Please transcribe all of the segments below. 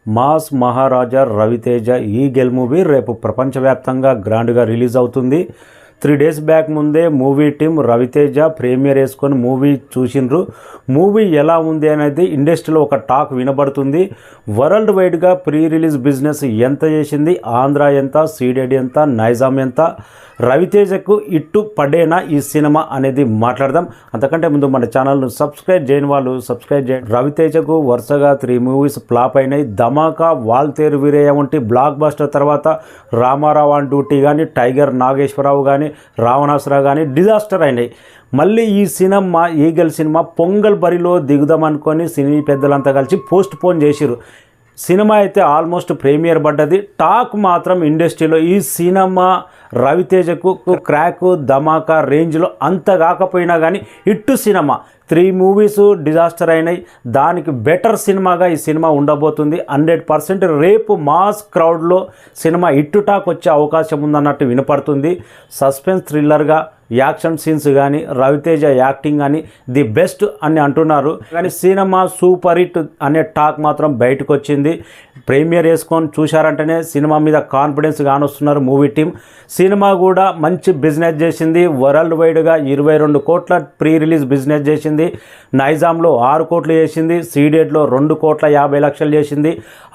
Mass మహారాజా Raviteja eagle movie రేపు ప్రపంచవ్యాప్తంగా గ్రాండ్గా రిలీజ్ అవుతుంది. 3 days బ్యాక్ ముందే మూవీ టీం రవితేజ ప్రీమియర్ వేసుకొని మూవీ చూసిండ్రు. మూవీ ఎలా ఉంది అనేది ఇండస్ట్రీలో ఒక టాక్ వినబడుతుంది. వరల్డ్ వైడ్గా ప్రీ రిలీజ్ బిజినెస్ ఎంత చేసింది, ఆంధ్ర ఎంత, సీడెడ్ ఎంత, నైజాం ఎంత, రవితేజకు ఇట్టు పడేనా ఈ సినిమా అనేది మాట్లాడదాం. అంతకంటే ముందు మన ఛానల్ను సబ్స్క్రైబ్ చేయని వాళ్ళు సబ్స్క్రైబ్ చేయండి. రవితేజకు వరుసగా 3 movies ఫ్లాప్ అయినాయి. ధమాకా, వాల్తేరు వీరయ్య వంటి బ్లాక్ బస్టర్ తర్వాత రామారావు ఆన్ డ్యూటీ కానీ, టైగర్ నాగేశ్వరరావు కానీ, రావణాసురావు కానీ డిజాస్టర్ అయినాయి. మళ్ళీ ఈ సినిమా ఈగల్ సినిమా పొంగల్ బరిలో దిగుదామనుకొని సినీ పెద్దలంతా కలిసి పోస్ట్ పోన్ చేసిరు. సినిమా అయితే ఆల్మోస్ట్ ప్రీమియర్ పడ్డది. టాక్ మాత్రం ఇండస్ట్రీలో ఈ సినిమా రవితేజకు క్రాక్ ధమాకా రేంజ్లో అంత కాకపోయినా కానీ హిట్ సినిమా. 3 movies డిజాస్టర్ అయినాయి. దానికి బెటర్ సినిమాగా ఈ సినిమా ఉండబోతుంది. 100% రేపు మాస్ క్రౌడ్లో సినిమా హిట్ టాక్ వచ్చే అవకాశం ఉందన్నట్టు వినపడుతుంది. సస్పెన్స్ థ్రిల్లర్గా యాక్షన్ సీన్స్ కానీ, రవితేజ యాక్టింగ్ కానీ ది బెస్ట్ అని అంటున్నారు. కానీ సినిమా సూపర్ హిట్ అనే టాక్ మాత్రం బయటకు వచ్చింది. ప్రీమియర్ వేసుకొని చూశారంటేనే సినిమా మీద కాన్ఫిడెన్స్ కానొస్తున్నారు మూవీ టీం. సినిమా కూడా మంచి బిజినెస్ చేసింది. వరల్డ్ వైడ్గా 22 కోట్ల ప్రీ రిలీజ్ బిజినెస్ చేసింది. నైజాంలో 6 కోట్లు చేసింది. సీడెడ్లో 2 కోట్ల 50 లక్షలు చేసింది.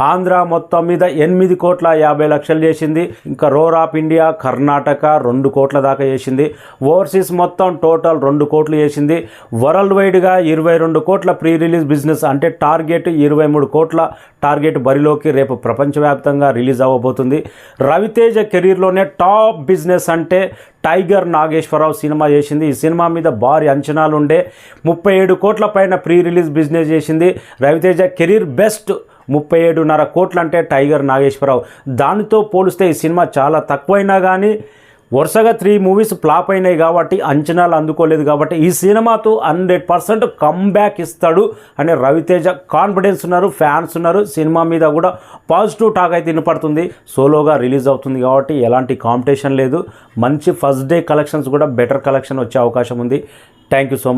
ఆంధ్ర మొత్తం మీద 8 కోట్ల 50 లక్షలు చేసింది. ఇంకా రోర్ ఆఫ్ ఇండియా కర్ణాటక 2 కోట్ల దాకా చేసింది. ఓవర్సీస్ మొత్తం టోటల్ 2 కోట్లు చేసింది. వరల్డ్ వైడ్గా 22 కోట్ల ప్రీ రిలీజ్ బిజినెస్ అంటే టార్గెట్ 23 కోట్ల టార్గెట్ బరిలోకి రేపు ప్రపంచవ్యాప్తంగా రిలీజ్ అవ్వబోతుంది. రవితేజ కెరీర్లోనే టాప్ బిజినెస్ అంటే టైగర్ నాగేశ్వరరావు సినిమా చేసింది. ఈ సినిమా మీద భారీ అంచనాలు ఉండే 37 కోట్ల పైన ప్రీ రిలీజ్ బిజినెస్ చేసింది. రవితేజ కెరీర్ బెస్ట్ 37.5 కోట్లు అంటే టైగర్ నాగేశ్వరరావు. దానితో పోలిస్తే ఈ సినిమా చాలా తక్కువైనా కానీ వరుసగా 3 movies ఫ్లాప్ అయినాయి కాబట్టి అంచనాలు అందుకోలేదు కాబట్టి ఈ సినిమాతో 100% కమ్బ్యాక్ ఇస్తాడు అనే రవితేజ కాన్ఫిడెన్స్ ఉన్నారు, ఫ్యాన్స్ ఉన్నారు. సినిమా మీద కూడా పాజిటివ్ టాక్ అయితే వినపడుతుంది. సోలోగా రిలీజ్ అవుతుంది కాబట్టి ఎలాంటి కాంపిటీషన్ లేదు. మంచి ఫస్ట్ డే కలెక్షన్స్ కూడా బెటర్ కలెక్షన్ వచ్చే అవకాశం ఉంది. Thank you so much.